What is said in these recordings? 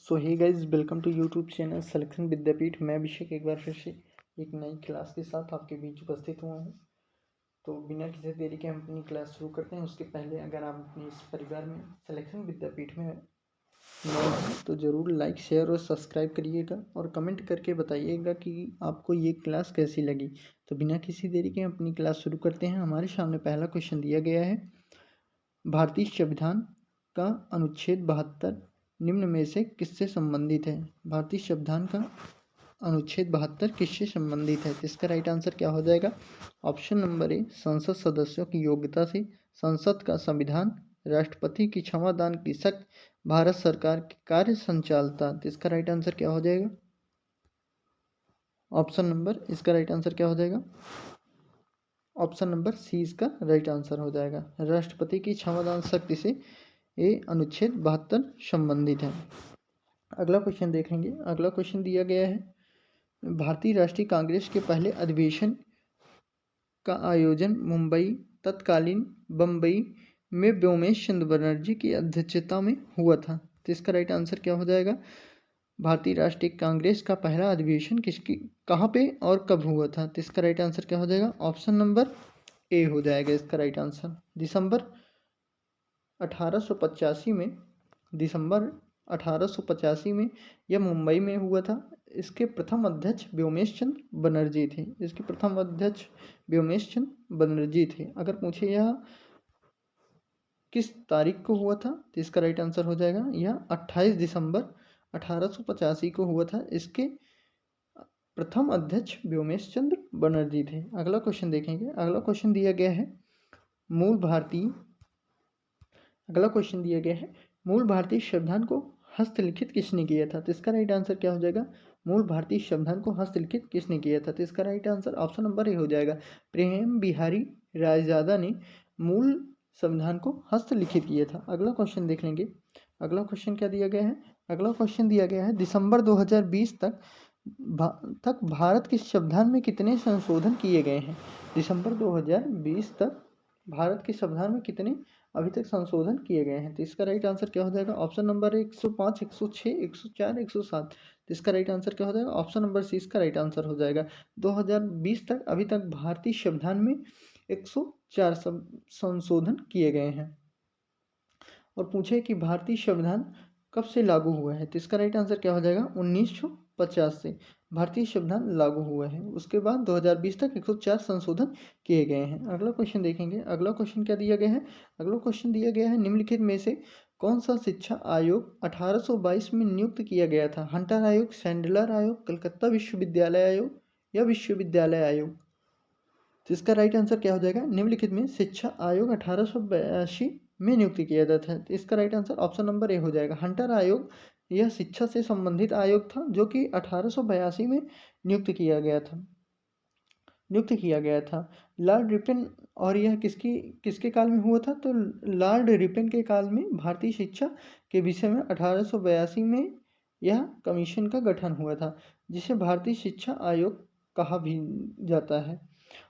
So hey guys, welcome to YouTube channel selection Vidyapeeth. मैं अभिषेक एक बार फिर से एक नई क्लास के साथ आपके बीच उपस्थित हुआ हूँ। तो बिना किसी देरी के हम अपनी क्लास शुरू करते हैं। उसके पहले अगर आप अपने इस परिवार में सिलेक्शन विद्यापीठ में नए हैं तो ज़रूर लाइक, शेयर और सब्सक्राइब करिएगा और कमेंट करके बताइएगा कि आपको ये क्लास कैसी लगी। तो बिना किसी देरी के हम अपनी क्लास शुरू करते हैं। हमारे सामने पहला क्वेश्चन दिया गया है, भारतीय संविधान का अनुच्छेद 72 निम्न में से किससे संबंधित है? भारतीय संविधान का अनुच्छेद 72 किससे संबंधित है? तो इसका राइट आंसर क्या हो जाएगा? ऑप्शन नंबर ए, संसद सदस्यों की योग्यता से, संसद का संविधान, राष्ट्रपति की क्षमादान की शक्ति, भारत सरकार की कार्य संचालता। तो इसका राइट आंसर क्या हो जाएगा? ऑप्शन नंबर, इसका राइट आंसर क्या हो जाएगा? ऑप्शन नंबर सी इसका राइट आंसर हो जाएगा। राष्ट्रपति की क्षमादान शक्ति से ये अनुच्छेद 72 संबंधित है। अगला क्वेश्चन देखेंगे। अगला क्वेश्चन दिया गया है, भारतीय राष्ट्रीय कांग्रेस के पहले अधिवेशन का आयोजन मुंबई तत्कालीन बम्बई में व्योमेश चंद्र बनर्जी की अध्यक्षता में हुआ था। तो इसका राइट आंसर क्या हो जाएगा? भारतीय राष्ट्रीय कांग्रेस का पहला अधिवेशन कहाँ पे और कब हुआ था? तो इसका राइट आंसर क्या हो जाएगा? ऑप्शन नंबर ए हो जाएगा इसका राइट आंसर। दिसंबर 1885 में, दिसंबर 1885 में यह मुंबई में हुआ था। इसके प्रथम अध्यक्ष व्योमेश चंद्र बनर्जी थे। इसके प्रथम अध्यक्ष व्योमेश चंद्र बनर्जी थे। अगर पूछे यह किस तारीख को हुआ था तो इसका राइट आंसर हो जाएगा यह 28 दिसंबर 1885 को हुआ था। इसके प्रथम अध्यक्ष व्योमेश चंद्र बनर्जी थे। अगला क्वेश्चन देखेंगे। अगला क्वेश्चन दिया गया है, मूल भारतीय संविधान को हस्तलिखित किसने किया था? तो इसका राइट आंसर क्या हो जाएगा? मूल भारतीय संविधान को हस्तलिखित किसने किया था? तो इसका right answer option number A हो जाएगा। प्रेम बिहारी रायजादा ने मूल संविधान को हस्तलिखित किया था। अगला क्वेश्चन देख लेंगे। अगला क्वेश्चन क्या दिया गया है? अगला क्वेश्चन दिया गया है, दिसंबर 2020 तक भारत के संविधान में कितने संशोधन किए गए हैं? दिसंबर 2020 तक भारत के संविधान में कितने अभी तक संशोधन किए गए हैं? तो इसका राइट आंसर क्या हो जाएगा? Option number 105, 106, 104, 107। तो इसका राइट आंसर क्या हो जाएगा? ऑप्शन नंबर सी इसका राइट आंसर हो जाएगा। 2020 तक अभी तक भारतीय संविधान में 104 संशोधन किए गए हैं। और पूछे कि भारतीय संविधान कब से लागू हुआ है? तो इसका राइट आंसर क्या हो जाएगा? 1950 से भारतीय संविधान लागू हुआ है। उसके बाद 2020 तक 104 संशोधन किए गए हैं। अगला क्वेश्चन देखेंगे। अगला क्वेश्चन क्या दिया गया है? अगला क्वेश्चन दिया गया है, निम्नलिखित में से कौन सा शिक्षा आयोग 1822 में नियुक्त किया गया था? हंटर आयोग, सैंडलर आयोग, कलकत्ता विश्वविद्यालय आयोग या विश्वविद्यालय आयोग? तो इसका राइट आंसर क्या हो जाएगा? निम्नलिखित में शिक्षा आयोग 1882 में नियुक्त किया जाता है। तो इसका right answer option number A हो जाएगा। हंटर आयोग यह शिक्षा से संबंधित आयोग था जो कि 1882 में नियुक्त किया गया था। लॉर्ड रिपन, और यह किसके काल में हुआ था? तो लॉर्ड रिपन के काल में भारतीय शिक्षा के विषय में 1882 में यह कमीशन का गठन हुआ था, जिसे भारतीय शिक्षा आयोग कहा भी जाता है।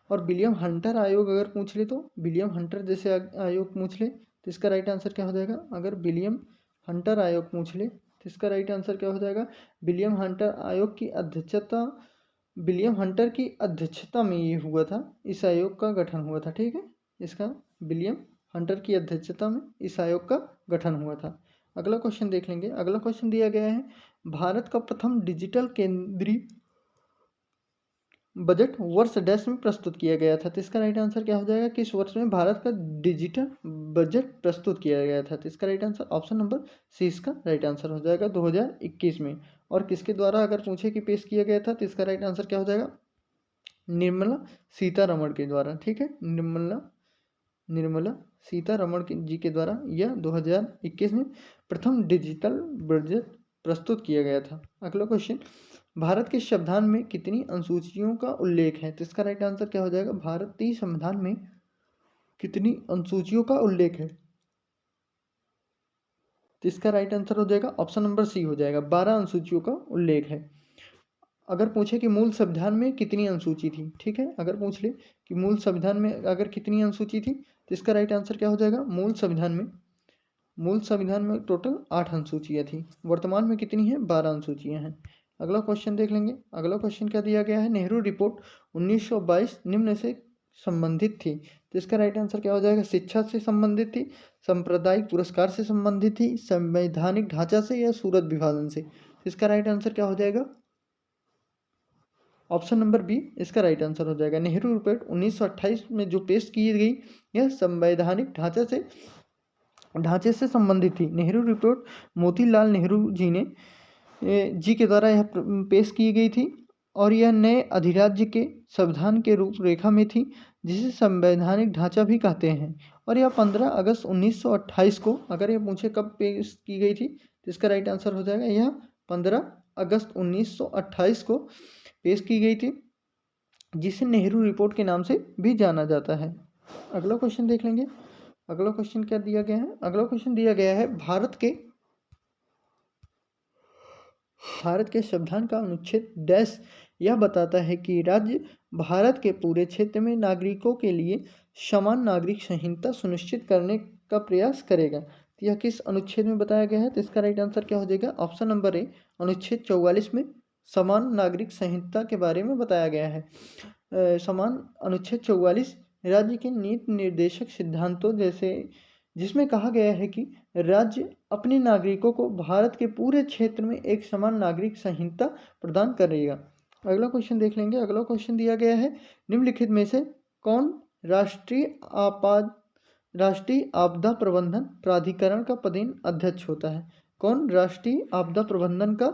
और विलियम हंटर आयोग अगर पूछ ले तो विलियम हंटर जैसे आयोग पूछ ले तो इसका राइट आंसर क्या हो जाएगा? अगर विलियम हंटर आयोग पूछ ले तो इसका राइट आंसर क्या हो जाएगा? विलियम हंटर आयोग की अध्यक्षता, विलियम हंटर की अध्यक्षता में ये हुआ था, इस आयोग का गठन हुआ था। ठीक है, इसका विलियम हंटर की अध्यक्षता में इस आयोग का गठन हुआ था। अगला क्वेश्चन देख लेंगे। अगला क्वेश्चन दिया गया है, भारत का प्रथम डिजिटल केंद्रीय बजट वर्ष डैश में प्रस्तुत किया गया था। तो इसका राइट आंसर क्या हो जाएगा? किस वर्ष में भारत का डिजिटल बजट प्रस्तुत किया गया था? तो इसका right answer option number C इसका राइट आंसर हो जाएगा 2021 में। और किसके द्वारा अगर पूछे कि पेश किया गया था तो इसका राइट आंसर क्या हो जाएगा? निर्मला सीतारमण के द्वारा। ठीक है, निर्मला सीतारमण जी के द्वारा यह 2021 में प्रथम डिजिटल बजट प्रस्तुत किया गया था। अगला क्वेश्चन, भारत के संविधान में कितनी अनुसूचियों का उल्लेख है? तो इसका राइट आंसर क्या हो जाएगा? भारतीय संविधान में कितनी अनुसूचियों का उल्लेख है? तो इसका राइट आंसर हो जाएगा ऑप्शन नंबर सी हो जाएगा, 12 अनुसूचियों का उल्लेख है। अगर पूछे कि मूल संविधान में कितनी अनुसूची थी, ठीक है, अगर पूछ ले कि मूल संविधान में अगर कितनी अनुसूची थी तो इसका राइट आंसर क्या हो जाएगा? मूल संविधान में मूल संविधान में टोटल 8 अनुसूचियाँ थी, वर्तमान में कितनी है? 12 अनुसूचियाँ हैं। अगला क्वेश्चन देख लेंगे। अगला क्वेश्चन क्या दिया गया है? नेहरू रिपोर्ट 1922 निम्न से संबंधित थी, तो इसका राइट आंसर क्या हो जाएगा? शिक्षा से संबंधित थी, सांप्रदायिक पुरस्कार से संबंधित थी, संवैधानिक ढांचा से, या सूरत विभाजन से? इसका राइट आंसर क्या हो जाएगा? ऑप्शन नंबर बी इसका राइट आंसर हो जाएगा। नेहरू रिपोर्ट 1928 में जो पेश की गई, यह संवैधानिक ढांचे से संबंधित थी। नेहरू रिपोर्ट मोतीलाल नेहरू जी के द्वारा यह पेश की गई थी, और यह नए अधिराज्य के संविधान के रूपरेखा में थी, जिसे संवैधानिक ढांचा भी कहते हैं। और यह 15 अगस्त 1928 को, अगर ये पूछे कब पेश की गई थी, तो इसका राइट आंसर हो जाएगा यह 15 अगस्त 1928 को पेश की गई थी, जिसे नेहरू रिपोर्ट के नाम से भी जाना जाता है। अगला क्वेश्चन देख लेंगे। अगला क्वेश्चन क्या दिया गया है? अगला क्वेश्चन दिया गया है, भारत के संविधान का अनुच्छेद डैश यह बताता है कि राज्य भारत के पूरे क्षेत्र में नागरिकों के लिए समान नागरिक संहिता सुनिश्चित करने का प्रयास करेगा। तो यह किस अनुच्छेद में बताया गया है? तो इसका राइट आंसर क्या हो जाएगा? ऑप्शन नंबर ए, अनुच्छेद 44 में समान नागरिक संहिता के बारे में बताया गया है। समान अनुच्छेद 44 राज्य के नीति निर्देशक सिद्धांतों जैसे, जिसमें कहा गया है कि राज्य अपने नागरिकों को भारत के पूरे क्षेत्र में एक समान नागरिक संहिता प्रदान करेगा। अगला क्वेश्चन देख लेंगे। अगला क्वेश्चन दिया गया है, निम्नलिखित में से कौन राष्ट्रीय आपदा प्रबंधन प्राधिकरण का पदेन अध्यक्ष होता है? कौन राष्ट्रीय आपदा प्रबंधन का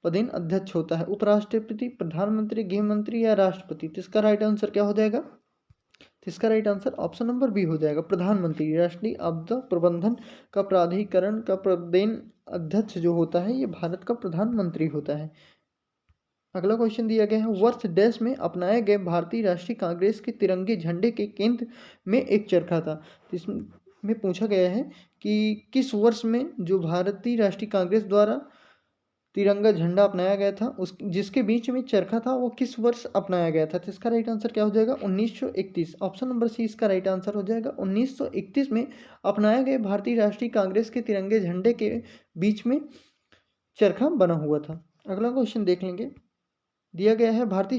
पदेन अध्यक्ष होता है? उपराष्ट्रपति, प्रधानमंत्री, गृह मंत्री, या राष्ट्रपति? तो इसका राइट आंसर क्या हो जाएगा? तो इसका right answer option number B हो जाएगा, प्रधानमंत्री। राष्ट्रीय आपदा प्रबंधन का प्राधिकरण का पदेन अध्यक्ष जो होता है, ये भारत का प्रधानमंत्री होता है। अगला क्वेश्चन दिया गया है, वर्ष डैश में अपनाए गए भारतीय राष्ट्रीय कांग्रेस के तिरंगे झंडे के केंद्र में एक चरखा था। इसमें पूछा गया है कि किस वर्ष में जो भारतीय राष्ट्रीय कांग्रेस द्वारा तिरंगा झंडा अपनाया गया था, उस जिसके बीच में चरखा था, वो किस वर्ष अपनाया गया था? तो इसका राइट आंसर क्या हो जाएगा? 1931। ऑप्शन नंबर सी इसका राइट आंसर हो जाएगा। 1931 में अपनाए गए भारतीय राष्ट्रीय कांग्रेस के तिरंगे झंडे के बीच में चरखा बना हुआ था। अगला क्वेश्चन देख लेंगे। दिया गया है, भारतीय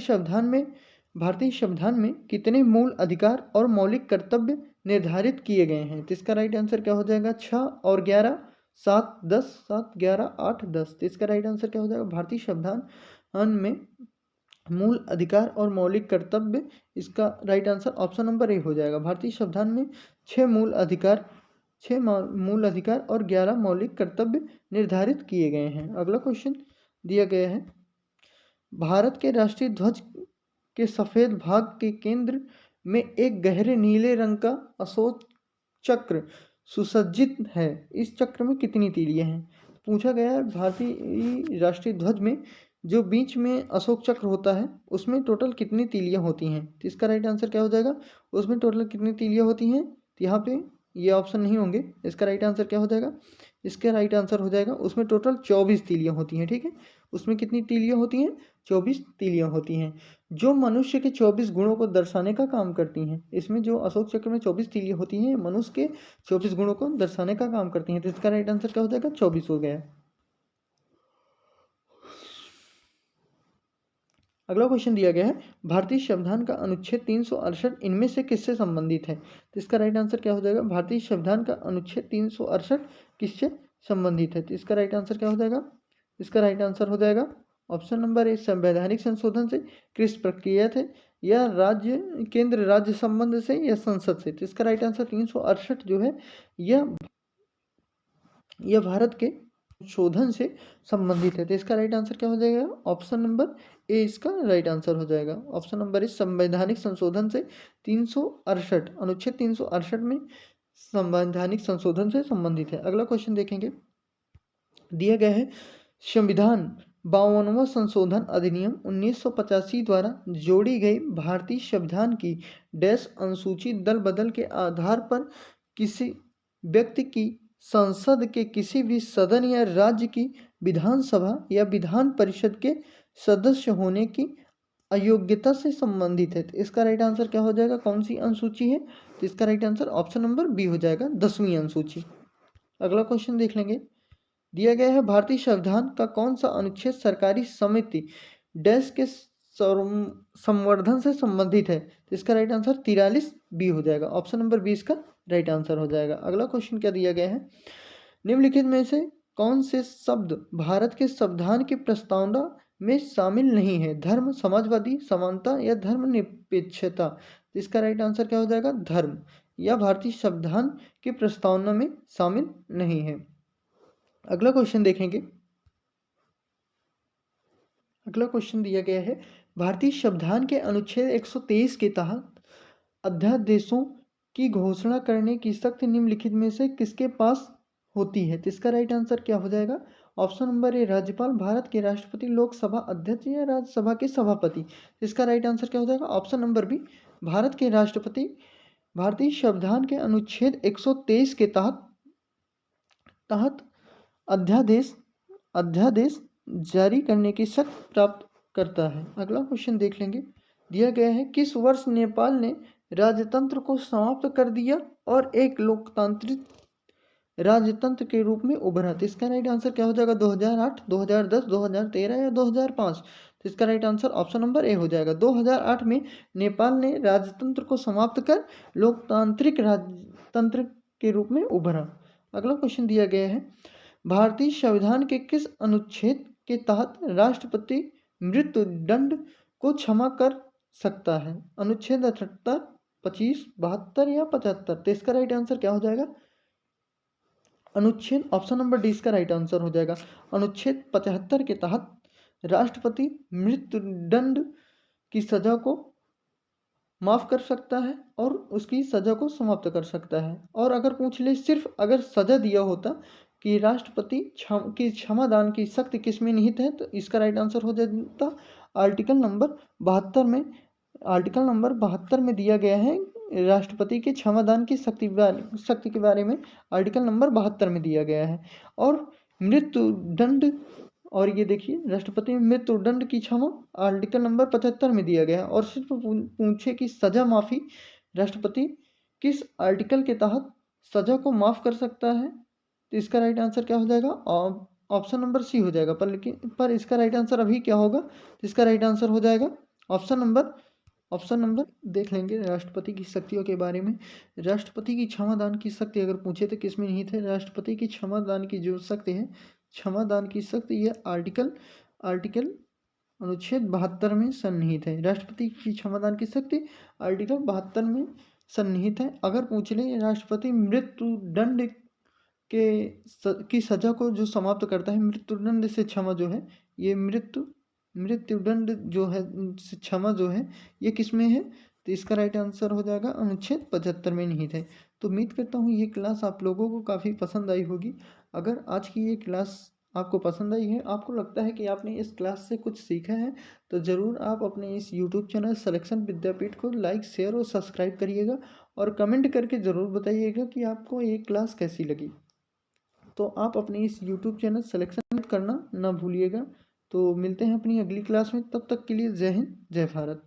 संविधान में कितने मूल अधिकार और मौलिक कर्तव्य निर्धारित किए गए हैं? तो इसका राइट आंसर क्या हो जाएगा? 6 और 11, 7, 10, 7, 11, 8, 10। तो इसका राइट आंसर क्या हो जाएगा? भारतीय संविधान में मूल अधिकार और मौलिक कर्तव्य, इसका right answer option number A हो जाएगा। भारतीय संविधान में 6 मूल अधिकार और 11 मौलिक कर्तव्य निर्धारित किए गए हैं। अगला क्वेश्चन दिया गया है, भारत के राष्ट्रीय ध्वज के सफेद भाग के केंद्र में एक गहरे नीले रंग का अशोक चक्र सुसज्जित है। इस चक्र में कितनी तीलियां हैं? पूछा गया है, भारतीय राष्ट्रीय ध्वज में जो बीच में अशोक चक्र होता है, उसमें टोटल कितनी तीलियां होती हैं? तो इसका राइट आंसर क्या हो जाएगा? उसमें टोटल कितनी तीलियां होती हैं? तो यहाँ पे ये ऑप्शन नहीं होंगे। इसका राइट आंसर क्या हो जाएगा? इसका राइट आंसर हो जाएगा, उसमें टोटल 24 तीलियां होती हैं। ठीक है, उसमें कितनी तीलियां होती हैं? 24 तीलियां होती हैं, जो मनुष्य के 24 गुणों को दर्शाने का काम करती हैं। इसमें जो अशोक चक्र में 24 तीलियां होती हैं, मनुष्य के 24 गुणों को दर्शाने का काम करती हैं। तो इसका राइट आंसर क्या हो जाएगा? 24 हो गया। अगला क्वेश्चन दिया गया है, भारतीय संविधान का अनुच्छेद 368 इनमें से किससे संबंधित है? तो इसका राइट आंसर क्या हो जाएगा? भारतीय संविधान का अनुच्छेद 368 किससे संबंधित है? तो इसका राइट आंसर क्या हो जाएगा? इसका राइट आंसर हो जाएगा ऑप्शन नंबर ए, संवैधानिक संशोधन से, किस प्रक्रिया थे, या केंद्र राज्य संबंध से, या संसद से? तो इसका राइट आंसर 368 जो है, यह भारत के शोधन से संबंधित है। तो इसका राइट आंसर क्या हो जाएगा? ऑप्शन नंबर ए इसका राइट आंसर हो जाएगा। ऑप्शन नंबर ए, संवैधानिक संशोधन से 368, अनुच्छेद 368 में संवैधानिक संशोधन से संबंधित है। अगला क्वेश्चन देखेंगे। दिया गया है, संविधान 52वां संशोधन अधिनियम 1985 द्वारा जोड़ी गई भारतीय संविधान की डैश अनुसूची दल बदल के आधार पर किसी व्यक्ति की संसद के किसी भी सदन या राज्य की विधानसभा या विधान परिषद के सदस्य होने की अयोग्यता से संबंधित है। तो इसका राइट आंसर क्या हो जाएगा? कौन सी अनुसूची है? तो इसका right answer option number B हो जाएगा, 10वीं अनुसूची। अगला क्वेश्चन देख लेंगे। दिया गया है भारतीय संविधान का कौन सा अनुच्छेद सरकारी समिति डैश के संवर्धन से संबंधित है? तो इसका राइट आंसर 43 बी हो जाएगा। ऑप्शन नंबर 20 का राइट आंसर हो जाएगा। अगला क्वेश्चन क्या दिया गया है? निम्नलिखित में से कौन से शब्द भारत के संविधान की प्रस्तावना में शामिल नहीं है? धर्म, समाजवादी, समानता या धर्मनिरपेक्षता। इसका राइट आंसर क्या हो जाएगा? धर्म। या भारतीय संविधान की प्रस्तावना में शामिल नहीं है। अगला क्वेश्चन देखेंगे। अगला क्वेश्चन दिया गया है भारतीय संविधान के अनुच्छेद 123 के तहत अध्यादेशों की घोषणा करने की शक्ति निम्नलिखित में से किसके पास होती है? तो इसका राइट आंसर क्या हो जाएगा? ऑप्शन नंबर ए राज्यपाल, भारत के राष्ट्रपति, लोकसभा अध्यक्ष या राज्यसभा के सभापति। इसका राइट आंसर क्या हो जाएगा? ऑप्शन नंबर बी भारत के राष्ट्रपति। भारतीय संविधान के अनुच्छेद 123 के तहत अध्यादेश जारी करने की शक्ति प्राप्त करता है। अगला क्वेश्चन देख लेंगे। दिया गया है किस वर्ष नेपाल ने राजतंत्र को समाप्त कर दिया और एक लोकतांत्रिक राजतंत्र के रूप में उभरा? तो इसका राइट आंसर क्या हो जाएगा? 2008, 2010, 2013 या 2005। तो इसका right answer option number A हो जाएगा। 2008 में नेपाल ने राजतंत्र को समाप्त कर लोकतांत्रिक राजतंत्र के रूप में उभरा। अगला क्वेश्चन दिया गया है भारतीय संविधान के किस अनुच्छेद के तहत राष्ट्रपति मृत्यु दंड को क्षमा कर सकता है? अनुच्छेद 78, 25, 72 या 75। तो इसका राइट आंसर क्या हो जाएगा? अनुच्छेद ऑप्शन नंबर डी इसका राइट आंसर हो जाएगा। अनुच्छेद 75 के तहत राष्ट्रपति मृत्यु दंड की सजा को माफ कर सकता है और उसकी सजा को समाप्त कर सकता है। और अगर पूछ ले सिर्फ अगर सजा दिया होता कि राष्ट्रपति की क्षमादान की शक्ति किस में निहित है, तो इसका राइट आंसर हो जाता आर्टिकल नंबर 72 में दिया गया है राष्ट्रपति के क्षमादान की शक्ति के बारे में आर्टिकल नंबर 72 में दिया गया है। और मृत्यु दंड, और ये देखिए राष्ट्रपति मृत्यु दंड की क्षमा आर्टिकल नंबर 75 में दिया गया है। और सिर्फ पूछे कि सजा माफी राष्ट्रपति किस आर्टिकल के तहत सजा को माफ कर सकता है, तो इसका राइट आंसर क्या हो जाएगा? ऑप्शन नंबर सी हो जाएगा। पर इसका राइट आंसर अभी क्या होगा? तो इसका राइट आंसर हो जाएगा ऑप्शन नंबर देख लेंगे राष्ट्रपति की शक्तियों के बारे में। राष्ट्रपति की क्षमादान की शक्ति अगर पूछे तो किसमें निहित है? राष्ट्रपति की क्षमादान की जो शक्ति है, क्षमादान की शक्ति, यह आर्टिकल अनुच्छेद 72 में सन्निहित है। राष्ट्रपति की क्षमादान की शक्ति आर्टिकल 72 में सन्निहित है। अगर पूछ ले राष्ट्रपति मृत्यु दंड की सजा को जो समाप्त करता है, मृत्युदंड से क्षमा जो है, ये मृत्युदंड जो है क्षमा जो है ये किस में है? तो इसका राइट आंसर हो जाएगा अनुच्छेद 75 में निहित है। तो उम्मीद करता हूँ ये क्लास आप लोगों को काफ़ी पसंद आई होगी। अगर आज की ये क्लास आपको पसंद आई है, आपको लगता है कि आपने इस क्लास से कुछ सीखा है, तो ज़रूर आप अपने इस यूट्यूब चैनल सिलेक्शन विद्यापीठ को लाइक, शेयर और सब्सक्राइब करिएगा और कमेंट करके ज़रूर बताइएगा कि आपको ये क्लास कैसी लगी। तो आप अपने इस यूट्यूब चैनल सिलेक्शन करना ना भूलिएगा। तो मिलते हैं अपनी अगली क्लास में, तब तक के लिए जय हिंद, जय भारत।